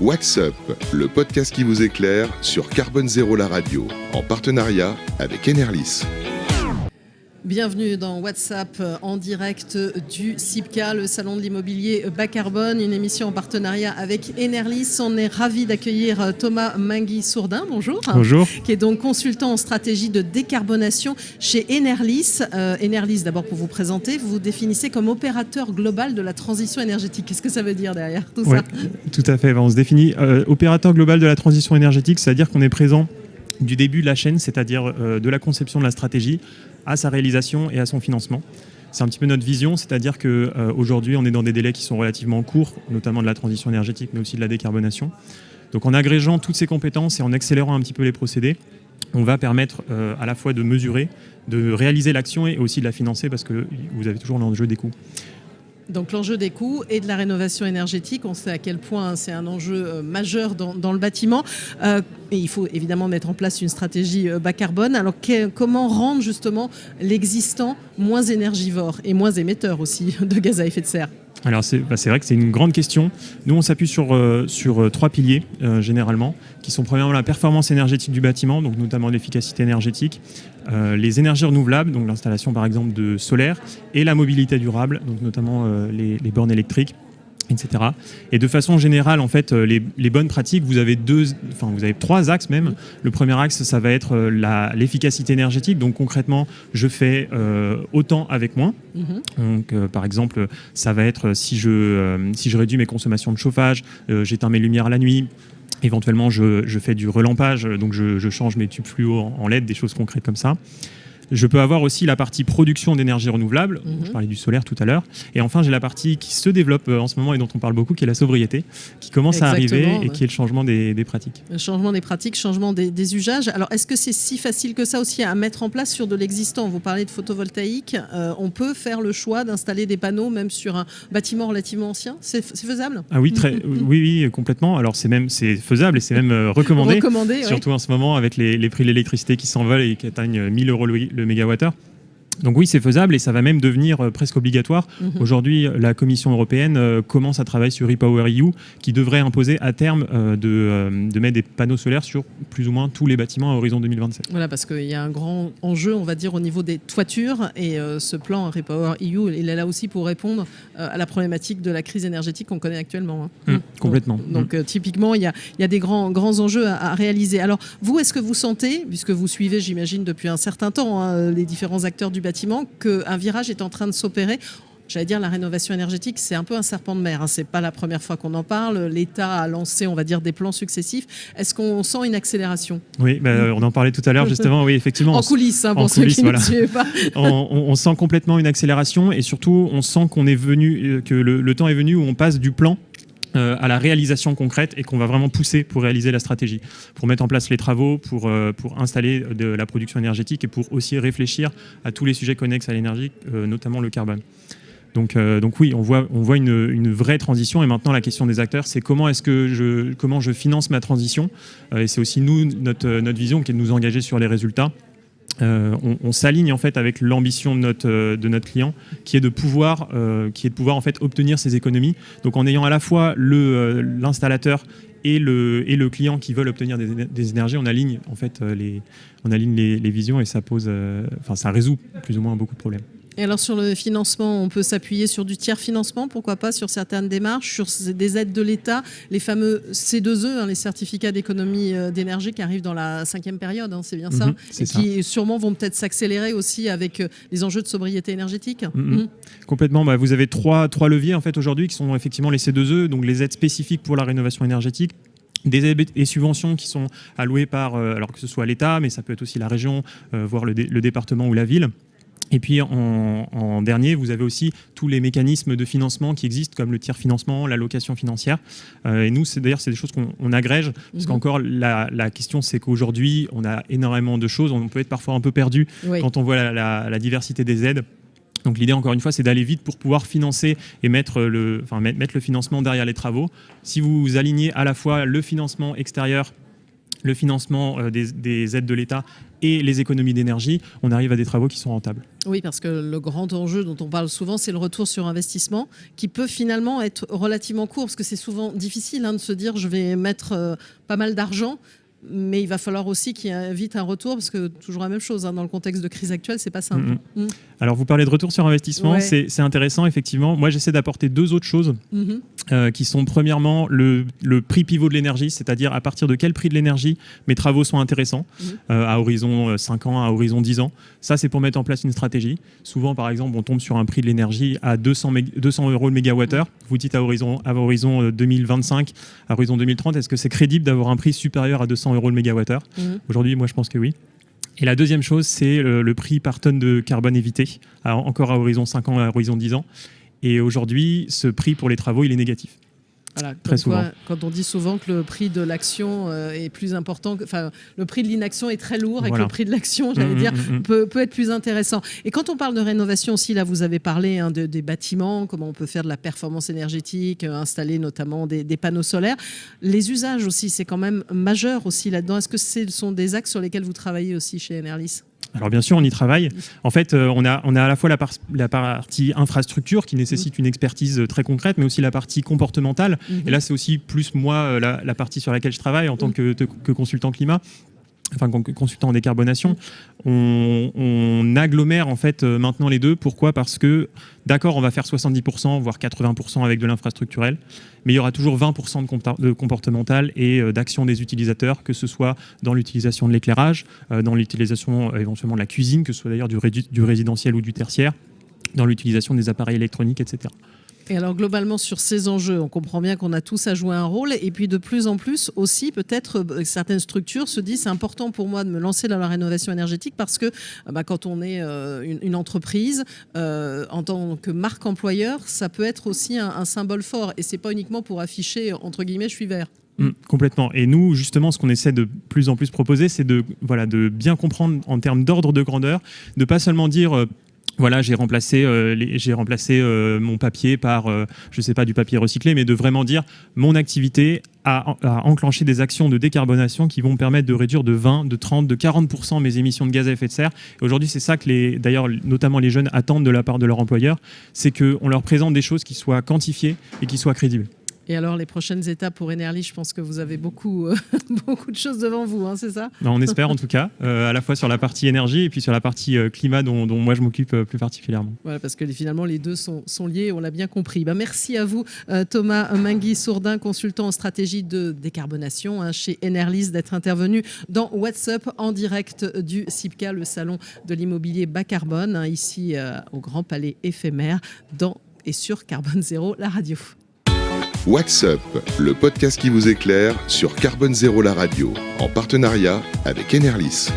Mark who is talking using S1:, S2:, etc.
S1: Wax Up, le podcast qui vous éclaire sur Carbone Zéro la radio, en partenariat avec Enerlis.
S2: Bienvenue dans WhatsApp en direct du CIPCA, le salon de l'immobilier bas carbone, une émission en partenariat avec Enerlis. On est ravis d'accueillir Thomas Mengui-Sourdin, bonjour.
S3: Bonjour.
S2: Qui est donc consultant en stratégie de décarbonation chez Enerlis. Enerlis, d'abord pour vous présenter, vous vous définissez comme opérateur global de la transition énergétique. Qu'est-ce que ça veut dire derrière tout ça ?
S3: Tout à fait, on se définit opérateur global de la transition énergétique, c'est-à-dire qu'on est présent du début de la chaîne, c'est-à-dire de la conception de la stratégie à sa réalisation et à son financement. C'est un petit peu notre vision, c'est-à-dire qu'aujourd'hui, on est dans des délais qui sont relativement courts, notamment de la transition énergétique, mais aussi de la décarbonation. Donc en agrégeant toutes ces compétences et en accélérant un petit peu les procédés, on va permettre à la fois de mesurer, de réaliser l'action et aussi de la financer, parce que vous avez toujours l'enjeu des coûts.
S2: Donc l'enjeu des coûts et de la rénovation énergétique, on sait à quel point c'est un enjeu majeur dans le bâtiment. Et il faut évidemment mettre en place une stratégie bas carbone. Alors comment rendre justement l'existant moins énergivore et moins émetteur aussi de gaz à effet de serre ?
S3: Alors c'est vrai que c'est une grande question. Nous, on s'appuie sur 3 piliers généralement, qui sont premièrement la performance énergétique du bâtiment, donc notamment l'efficacité énergétique, les énergies renouvelables, donc l'installation par exemple de solaire, et la mobilité durable, donc notamment les bornes électriques, etc. Et de façon générale, en fait, les bonnes pratiques, vous avez 3 axes même. Le premier axe, ça va être l'efficacité énergétique. Donc concrètement, je fais autant avec moins. Donc par exemple, ça va être si je réduis mes consommations de chauffage, j'éteins mes lumières la nuit. Éventuellement, je fais du relampage, donc je change mes tubes fluo en LED, des choses concrètes comme ça. Je peux avoir aussi la partie production d'énergie renouvelable, je parlais du solaire tout à l'heure, et enfin j'ai la partie qui se développe en ce moment et dont on parle beaucoup, qui est la sobriété, qui commence à arriver et qui est le changement des pratiques.
S2: Le changement des pratiques, changement des usages. Alors est-ce que c'est si facile que ça aussi à mettre en place sur de l'existant ? Vous parlez de photovoltaïque, on peut faire le choix d'installer des panneaux même sur un bâtiment relativement ancien ? C'est faisable ?
S3: Ah oui, oui, complètement. Alors c'est faisable et c'est même recommandé surtout en ce moment avec les prix de l'électricité qui s'envolent et qui atteignent 1 000 € le mégawattheure. Donc oui, c'est faisable et ça va même devenir presque obligatoire. Aujourd'hui, la Commission européenne commence à travailler sur REPowerEU qui devrait imposer à terme de mettre des panneaux solaires sur plus ou moins tous les bâtiments à horizon 2027.
S2: Voilà, parce qu'il y a un grand enjeu, on va dire, au niveau des toitures et ce plan REPowerEU, il est là aussi pour répondre à la problématique de la crise énergétique qu'on connaît actuellement.
S3: Complètement.
S2: Donc typiquement, il y a des grands enjeux à réaliser. Alors vous, est-ce que vous sentez, puisque vous suivez, j'imagine, depuis un certain temps, les différents acteurs du bâtiment, qu'un virage est en train de s'opérer ? J'allais dire, la rénovation énergétique, c'est un peu un serpent de mer. C'est pas la première fois qu'on en parle. L'État a lancé, on va dire, des plans successifs. Est-ce qu'on sent une accélération ?
S3: Oui, on en parlait tout à l'heure, justement. Oui, effectivement.
S2: En coulisses, pour ceux qui ne suivent pas.
S3: On sent complètement une accélération et surtout, on sent qu'on est venu, que le temps est venu où on passe du plan à la réalisation concrète et qu'on va vraiment pousser pour réaliser la stratégie, pour mettre en place les travaux, pour installer de la production énergétique et pour aussi réfléchir à tous les sujets connexes à l'énergie, notamment le carbone. Donc oui, on voit une vraie transition et maintenant la question des acteurs, c'est comment je finance ma transition et c'est aussi notre vision qui est de nous engager sur les résultats. On s'aligne en fait avec l'ambition de notre client qui est de pouvoir en fait obtenir ces économies. Donc en ayant à la fois l'installateur et le client qui veulent obtenir des énergies, on aligne en fait les visions et ça résout plus ou moins beaucoup de problèmes.
S2: Et alors sur le financement, on peut s'appuyer sur du tiers financement, pourquoi pas sur certaines démarches, sur des aides de l'État, les fameux C2E, les certificats d'économie d'énergie qui arrivent dans la 5e période, c'est bien ça, et qui sûrement vont peut-être s'accélérer aussi avec les enjeux de sobriété énergétique.
S3: Complètement. Vous avez trois leviers en fait aujourd'hui qui sont effectivement les C2E, donc les aides spécifiques pour la rénovation énergétique. Des aides et subventions qui sont allouées par, alors que ce soit l'État, mais ça peut être aussi la région, voire le département ou la ville. Et puis en dernier, vous avez aussi tous les mécanismes de financement qui existent, comme le tiers financement, la location financière. Et nous, c'est des choses qu'on agrège, parce qu'encore la question, c'est qu'aujourd'hui, on a énormément de choses. On peut être parfois un peu perdu quand on voit la diversité des aides. Donc l'idée, encore une fois, c'est d'aller vite pour pouvoir financer et mettre le financement derrière les travaux. Si vous alignez à la fois le financement extérieur le financement des aides de l'État et les économies d'énergie, on arrive à des travaux qui sont rentables.
S2: Oui, parce que le grand enjeu dont on parle souvent, c'est le retour sur investissement, qui peut finalement être relativement court, parce que c'est souvent difficile de se dire je vais mettre pas mal d'argent, mais il va falloir aussi qu'il y ait vite un retour, parce que toujours la même chose, dans le contexte de crise actuelle, c'est pas simple.
S3: Alors vous parlez de retour sur investissement, c'est intéressant effectivement. Moi j'essaie d'apporter deux autres choses qui sont premièrement le prix pivot de l'énergie, c'est-à-dire à partir de quel prix de l'énergie mes travaux sont intéressants, à horizon 5 ans, à horizon 10 ans. Ça c'est pour mettre en place une stratégie. Souvent par exemple on tombe sur un prix de l'énergie à 200 euros le mégawattheure. Vous dites à horizon 2025, à horizon 2030, est-ce que c'est crédible d'avoir un prix supérieur à 200 euros le mégawattheure? Aujourd'hui moi je pense que oui. Et la deuxième chose, c'est le prix par tonne de carbone évité, encore à horizon 5 ans, à horizon 10 ans. Et aujourd'hui, ce prix pour les travaux, il est négatif.
S2: Voilà,
S3: très souvent.
S2: Quand on dit souvent que le prix de l'action est plus important, le prix de l'inaction est très lourd et que le prix de l'action, peut être plus intéressant. Et quand on parle de rénovation aussi, là vous avez parlé des bâtiments, comment on peut faire de la performance énergétique, installer notamment des panneaux solaires. Les usages aussi, c'est quand même majeur aussi là-dedans. Est-ce que ce sont des axes sur lesquels vous travaillez aussi chez Enerlis ?
S3: Alors bien sûr, on y travaille. En fait, on a à la fois la partie infrastructure qui nécessite une expertise très concrète, mais aussi la partie comportementale. Et là, c'est aussi plus moi la partie sur laquelle je travaille en tant que consultant climat. Enfin, consultant en décarbonation, on agglomère en fait maintenant les deux. Pourquoi ? Parce que, d'accord, on va faire 70%, voire 80% avec de l'infrastructurel, mais il y aura toujours 20% de comportemental et d'action des utilisateurs, que ce soit dans l'utilisation de l'éclairage, dans l'utilisation éventuellement de la cuisine, que ce soit d'ailleurs du résidentiel ou du tertiaire, dans l'utilisation des appareils électroniques, etc.
S2: Et alors globalement sur ces enjeux, on comprend bien qu'on a tous à jouer un rôle et puis de plus en plus aussi peut-être certaines structures se disent c'est important pour moi de me lancer dans la rénovation énergétique parce que quand on est une entreprise en tant que marque employeur, ça peut être aussi un symbole fort et c'est pas uniquement pour afficher entre guillemets je suis vert.
S3: Complètement. Et nous, justement, ce qu'on essaie de plus en plus proposer, c'est de bien comprendre en termes d'ordre de grandeur, de pas seulement dire voilà, j'ai remplacé mon papier par, du papier recyclé, mais de vraiment dire mon activité a enclenché des actions de décarbonation qui vont me permettre de réduire de 20, de 30, de 40% mes émissions de gaz à effet de serre. Et aujourd'hui, c'est ça que d'ailleurs, notamment les jeunes attendent de la part de leur employeur, c'est qu'on leur présente des choses qui soient quantifiées et qui soient crédibles.
S2: Et alors, les prochaines étapes pour Enerlis, je pense que vous avez beaucoup de choses devant vous, c'est ça ?
S3: On espère en tout cas, à la fois sur la partie énergie et puis sur la partie climat dont moi je m'occupe plus particulièrement.
S2: Voilà, parce que finalement, les deux sont liés, on l'a bien compris. Merci à vous, Thomas Mengui-Sourdin, consultant en stratégie de décarbonation chez Enerlis, d'être intervenu dans What's Up en direct du CIPCA, le salon de l'immobilier bas carbone, ici au Grand Palais éphémère, dans et sur Carbone Zéro, la radio.
S1: What's Up, le podcast qui vous éclaire sur Carbone Zéro la radio, en partenariat avec Enerlis.